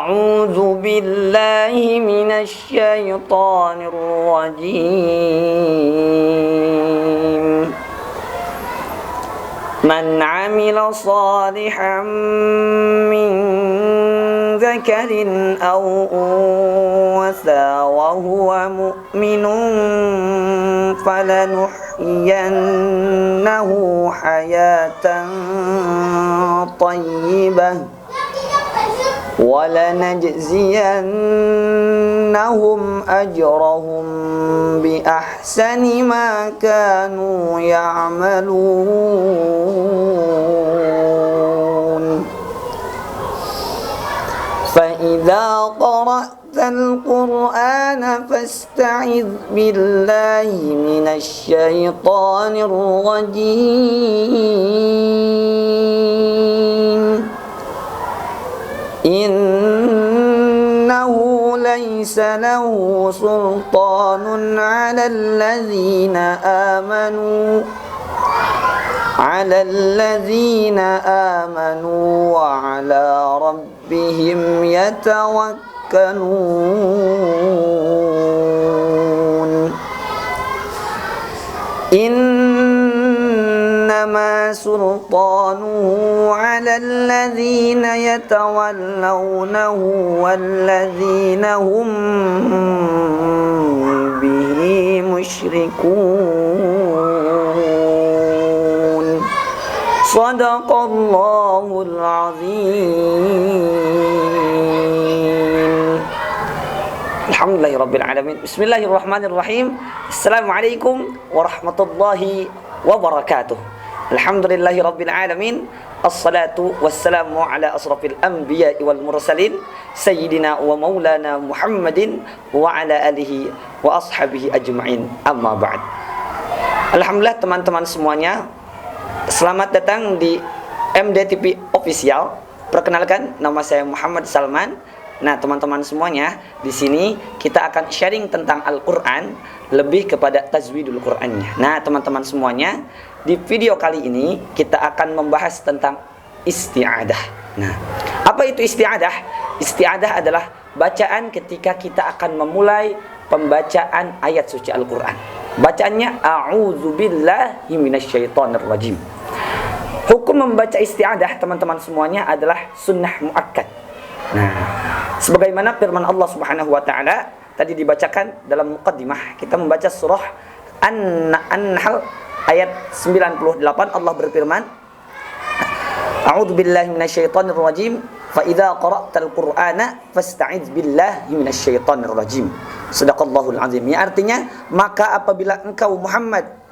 أعوذ بالله من الشيطان الرجيم من عمل صالحا من ذكر أو أنثى وهو مؤمن فلنحيينه حياة طيبة ولنجزينهم أجرهم بأحسن ما كانوا يعملون فإذا قرأت القرآن فاستعذ بالله من الشيطان الرجيم إنه ليس له سلطان على الذين آمنوا وعلى ربهم يتوكلون إنما سلطانه على الذين يتولونه والذين هم به مشركون صدق الله العظيم الحمد لله رب العالمين بسم الله الرحمن الرحيم السلام عليكم ورحمة الله wabarakatuh. Alhamdulillahi rabbil alamin. Assalatu wassalamu ala asrafil anbiya'i wal mursalin sayyidina wa maulana Muhammadin wa ala alihi wa ashabihi ajma'in. Amma ba'd. Alhamdulillah teman-teman semuanya, selamat datang di MDTV Official. Perkenalkan, nama saya Muhammad Salman. Nah, teman-teman semuanya, di sini kita akan sharing tentang Al-Qur'an, lebih kepada tajwidul Qur'annya. Nah, teman-teman semuanya, di video kali ini kita akan membahas tentang isti'adah. Nah, apa itu isti'adah? Isti'adah adalah bacaan ketika kita akan memulai pembacaan ayat suci Al-Qur'an. Bacaannya a'udzubillahi minasyaitonirrajim. Hukum membaca isti'adah, teman-teman semuanya, adalah sunnah muakkad. Nah, sebagaimana firman Allah Subhanahu wa taala tadi dibacakan dalam muqaddimah, kita membaca surah An-Nahl ayat 98. Allah berfirman, A'udzu billahi minasyaitonir rajim, fa idza qara'tal qur'ana fasta'iz billahi minasyaitonir rajim. Shadaqallahul azim. Ya, artinya, maka apabila engkau Muhammad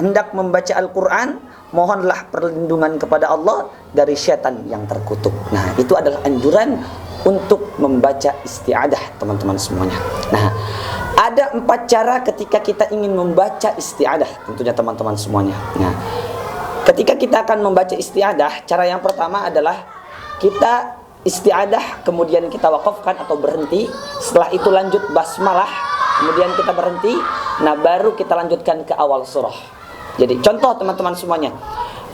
hendak membaca Al-Qur'an, mohonlah perlindungan kepada Allah dari syaitan yang terkutuk. Nah, itu adalah anjuran untuk membaca isti'adah, teman-teman semuanya. Nah, ada 4 cara ketika kita ingin membaca isti'adah, tentunya teman-teman semuanya. Nah, ketika kita akan membaca isti'adah, cara yang pertama adalah kita isti'adah, kemudian kita wakafkan atau berhenti. Setelah itu lanjut basmalah, kemudian kita berhenti. Nah, baru kita lanjutkan ke awal surah. Jadi, contoh teman-teman semuanya.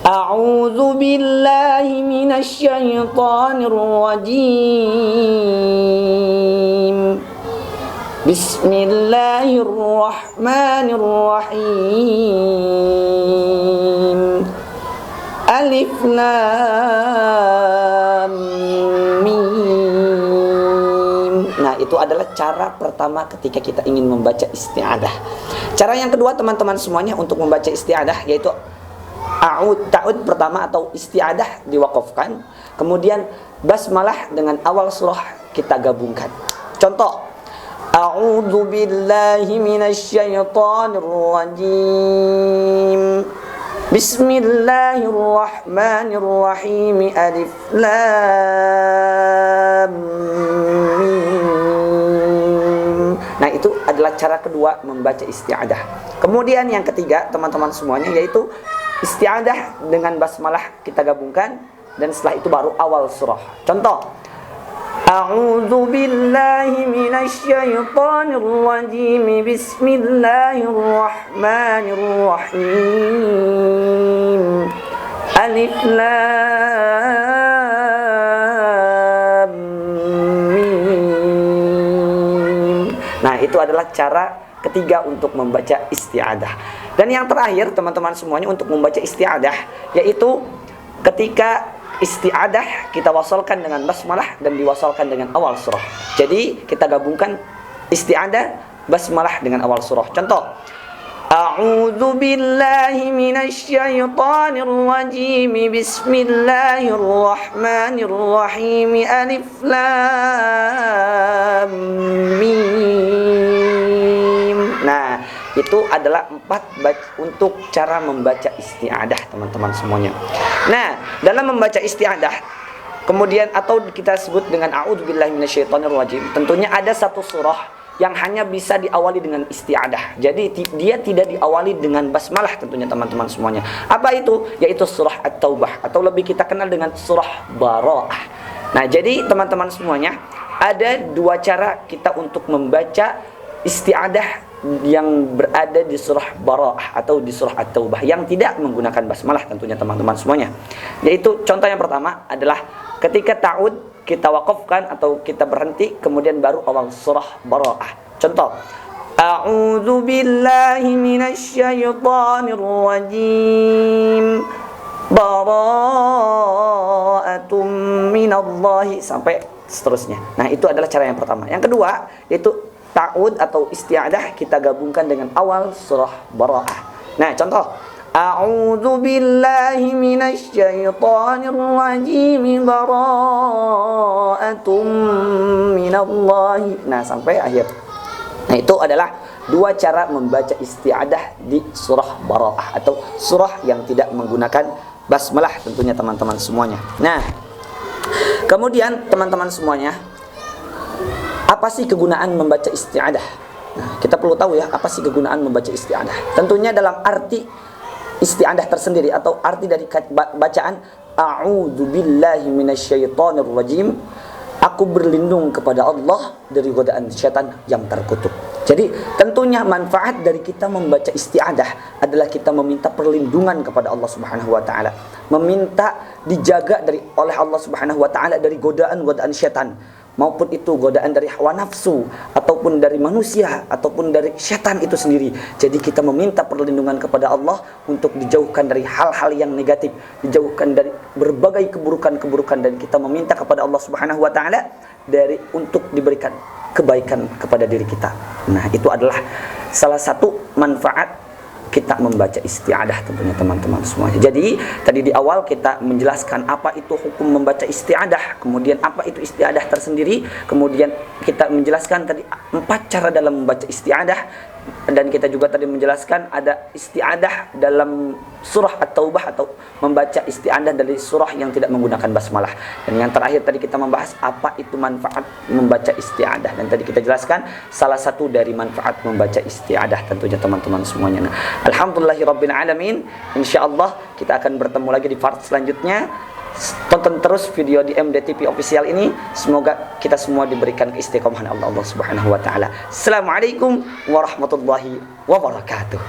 A'udzu billahi minasyaitonir rajim. Bismillahirrahmanirrahim. Alif lam mim. Nah, itu adalah cara pertama ketika kita ingin membaca isti'adah. Cara yang kedua, teman-teman semuanya, untuk membaca isti'adah yaitu ta'ud pertama atau isti'adah diwakafkan, kemudian basmalah dengan awal surah kita gabungkan. Contoh, A'udzu billahi minasyaitonir rajim. Bismillahirrahmanirrahim. Alif lam mim. Nah, itu adalah cara kedua membaca isti'adah. Kemudian yang ketiga, teman-teman semuanya, yaitu isti'adah dengan basmalah kita gabungkan, dan setelah itu baru awal surah. Contoh, A'udzu billahi minasyaitonir rajim. Bismillahirrahmanirrahim. Alif lam cara ketiga untuk membaca isti'adah. Dan yang terakhir teman-teman semuanya untuk membaca isti'adah, yaitu ketika isti'adah kita wasalkan dengan basmalah dan diwasalkan dengan awal surah. Jadi kita gabungkan isti'adah, basmalah dengan awal surah. Contoh, A'udzu billahi minasy syaithanir rajim. Bismillahirrahmanirrahim. Alif lam mim. Nah, itu adalah 4 untuk cara membaca isti'adah teman-teman semuanya. Nah, dalam membaca isti'adah kemudian atau kita sebut dengan a'udzubillahi minasyaitonir rajim, tentunya ada satu surah yang hanya bisa diawali dengan isti'adah. Jadi dia tidak diawali dengan basmalah tentunya teman-teman semuanya. Apa itu? Yaitu surah At-Taubah atau lebih kita kenal dengan surah Bara'ah. Nah, jadi teman-teman semuanya, ada 2 cara kita untuk membaca isti'adah yang berada di surah Bara'ah atau di surah At-Taubah yang tidak menggunakan basmalah tentunya teman-teman semuanya. Yaitu contoh yang pertama adalah ketika ta'ud kita wakafkan atau kita berhenti kemudian baru awal surah Bara'ah. Contoh, A'udzu billahi minasy syaithanir rajim. Bara'atum minallahi sampai seterusnya. Nah, itu adalah cara yang pertama. Yang kedua, yaitu ta'ud atau isti'adah kita gabungkan dengan awal surah Bara'ah. Nah, contoh, A'udzu billahi minasy syaithanir rajim. Bara'atum minallahi. Nah, sampai akhir. Nah, itu adalah 2 cara membaca isti'adah di surah Bara'ah atau surah yang tidak menggunakan basmalah tentunya teman-teman semuanya. Nah, kemudian teman-teman semuanya, apa sih kegunaan membaca isti'adah? Nah, kita perlu tahu ya, apa sih kegunaan membaca isti'adah? Tentunya dalam arti isti'adah tersendiri atau arti dari bacaan A'udzu billahi minasyaitonir rajim. Aku berlindung kepada Allah dari godaan syaitan yang terkutuk. Jadi tentunya manfaat dari kita membaca isti'adah adalah kita meminta perlindungan kepada Allah Subhanahu wa taala, meminta dijaga oleh Allah Subhanahu wa taala dari godaan-godaan syaitan, maupun itu godaan dari hawa nafsu ataupun dari manusia ataupun dari syaitan itu sendiri. Jadi kita meminta perlindungan kepada Allah untuk dijauhkan dari hal-hal yang negatif, dijauhkan dari berbagai keburukan-keburukan, dan kita meminta kepada Allah Subhanahu wa taala untuk diberikan kebaikan kepada diri kita. Nah, itu adalah salah satu manfaat kita membaca isti'adah tentunya teman-teman semuanya. Jadi tadi di awal kita menjelaskan apa itu hukum membaca isti'adah, kemudian apa itu isti'adah tersendiri, kemudian kita menjelaskan tadi 4 cara dalam membaca isti'adah, dan kita juga tadi menjelaskan ada isti'adah dalam surah At-Taubah atau membaca isti'adah dari surah yang tidak menggunakan basmalah. Dan yang terakhir tadi kita membahas apa itu manfaat membaca isti'adah, dan tadi kita jelaskan salah satu dari manfaat membaca isti'adah tentunya teman-teman semuanya. Nah, alhamdulillahirabbil alamin. Insyaallah kita akan bertemu lagi di part selanjutnya. Tonton terus video di MDTV official ini. Semoga kita semua diberikan keistiqomahan Allah Subhanahu wa taala. Assalamualaikum warahmatullahi wabarakatuh.